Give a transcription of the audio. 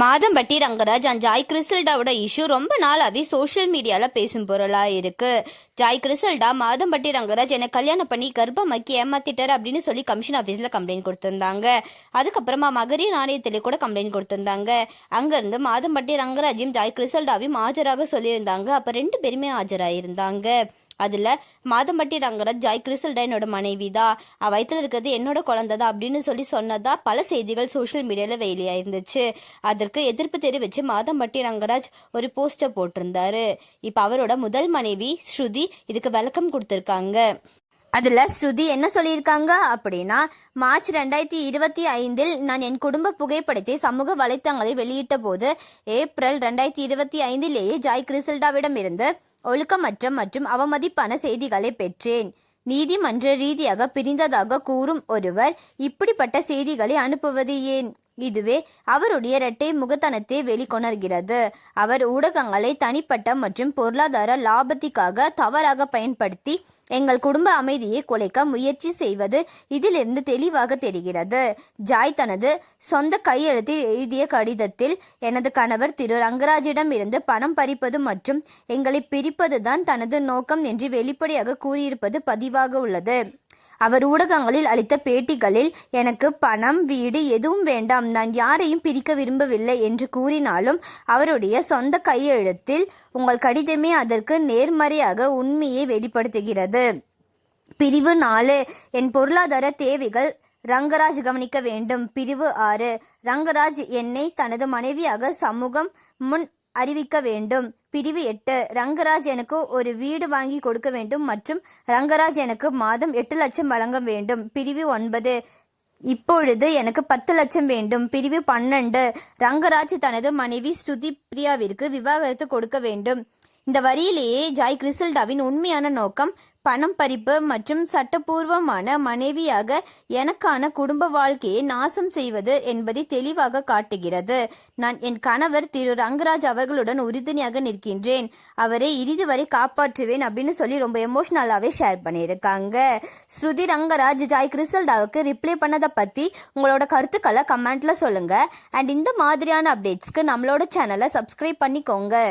Madhampatti Rangaraj and Joy கிறிசல்டாவோட issue ரொம்ப நாளாவே சோஷியல் மீடியாவில் பேசும் பொருளாக இருக்கு. ஜாய் கிறிசல்டா மாதம்பட்டி ரங்கராஜ் என்னை கல்யாணம் பண்ணி கர்ப்பமாக்கி ஏமாத்திட்டார் அப்படின்னு சொல்லி கமிஷன் ஆஃபீஸில் கம்ப்ளைண்ட் கொடுத்துருந்தாங்க. அதுக்கப்புறமா மகரிய நாணயத்திலே கூட கம்ப்ளைண்ட் கொடுத்துருந்தாங்க. அங்கேருந்து மாதம்பட்டி ரங்கராஜையும் ஜாய் கிறிசல்டாவையும் ஆஜராக சொல்லியிருந்தாங்க. அப்போ 2 பேருமே ஆஜராயிருந்தாங்க. அதில் மாதம்பட்டி ரங்கராஜ் ஜாய் கிறிசல்டா என்னோட மனைவி தான், வயிற்றில் இருக்கிறது என்னோட குழந்தை தான் அப்படின்னு சொல்லி சொன்னதா பல செய்திகள் சோஷியல் மீடியாவில் வெளியாயிருந்துச்சு. அதற்கு எதிர்ப்பு தெரிவித்து மாதம்பட்டி ரங்கராஜ் ஒரு போஸ்டர் போட்டிருந்தாரு. இப்போ அவரோட முதல் மனைவி ஸ்ருதி இதுக்கு விளக்கம் கொடுத்துருக்காங்க. அதில் ஸ்ருதி என்ன சொல்லியிருக்காங்க அப்படின்னா, மார்ச் 2025 நான் என் குடும்ப புகைப்படத்தை சமூக வலைத்தளங்களில் வெளியிட்ட போது ஏப்ரல் 2025 ஜாய் கிறிசல்டாவிடமிருந்து ஒழுக்கமற்ற மற்றும் அவமதிப்பான செய்திகளை பெற்றேன். நீதிமன்ற ரீதியாக பிரிந்ததாக கூறும் ஒருவர் இப்படிப்பட்ட செய்திகளை அனுப்புவது ஏன்? இதுவே அவருடைய இரட்டை முகத்தனத்தை வெளிக்கொணர்கிறது. அவர் ஊடகங்களை தனிப்பட்ட மற்றும் பொருளாதார லாபத்திற்காக தவறாக பயன்படுத்தி எங்கள் குடும்ப அமைதியை குலைக்க முயற்சி செய்வது இதிலிருந்து தெளிவாக தெரிகிறது. ஜாய் தனது சொந்த கையெழுத்தில் எழுதிய கடிதத்தில் எனது கணவர் திரு ரங்கராஜிடம் இருந்து பணம் பறிப்பது மற்றும் எங்களை பிரிப்பதுதான் தனது நோக்கம் என்று வெளிப்படையாக கூறியிருப்பது பதிவாக உள்ளது. அவர் ஊடகங்களில் அளித்த பேட்டிகளில் எனக்கு பணம் வீடு எதுவும் வேண்டாம், நான் யாரையும் பிரிக்க விரும்பவில்லை என்று கூறினாலும் அவருடைய சொந்த கையெழுத்தில் உங்கள் கடிதமே அதற்கு நேர்மறையாக உண்மையை வெளிப்படுத்துகிறது. பிரிவு 4 என் பொருளாதார தேவைகள் ரங்கராஜ் கவனிக்க வேண்டும். பிரிவு 6 ரங்கராஜ் என்னை தனது மனைவியாக சமூகம் முன் அறிவிக்க வேண்டும். பிரிவு 8 ரங்கராஜ் எனக்கு ஒரு வீடு வாங்கி கொடுக்க வேண்டும் மற்றும் ரங்கராஜ் எனக்கு மாதம் 8 லட்சம் வழங்க வேண்டும். பிரிவு 9 இப்பொழுது எனக்கு 10 லட்சம் வேண்டும். பிரிவு 12 ரங்கராஜ் தனது மனைவி ஸ்ருதி பிரியாவிற்கு விவாகரத்து கொடுக்க வேண்டும். இந்த வரியிலேயே ஜாய் கிறிசல்டாவின் உண்மையான நோக்கம் பணம் பறிப்பு மற்றும் சட்டப்பூர்வமான மனைவியாக எனக்கான குடும்ப வாழ்க்கையை நாசம் செய்வது என்பதை தெளிவாக காட்டுகிறது. நான் என் கணவர் திரு ரங்கராஜ் அவர்களுடன் உறுதுணையாக நிற்கின்றேன், அவரை இறுதி வரை காப்பாற்றுவேன் அப்படின்னு சொல்லி ரொம்ப எமோஷ்னலாகவே ஷேர் பண்ணியிருக்காங்க. ஸ்ருதி ரங்கராஜ் ஜாய் கிறிசல்டாவுக்கு ரிப்ளை பண்ணதை பற்றி உங்களோட கருத்துக்களை கமெண்ட்ல சொல்லுங்க. அண்ட் இந்த மாதிரியான அப்டேட்ஸ்க்கு நம்மளோட சேனலை சப்ஸ்கிரைப் பண்ணிக்கோங்க.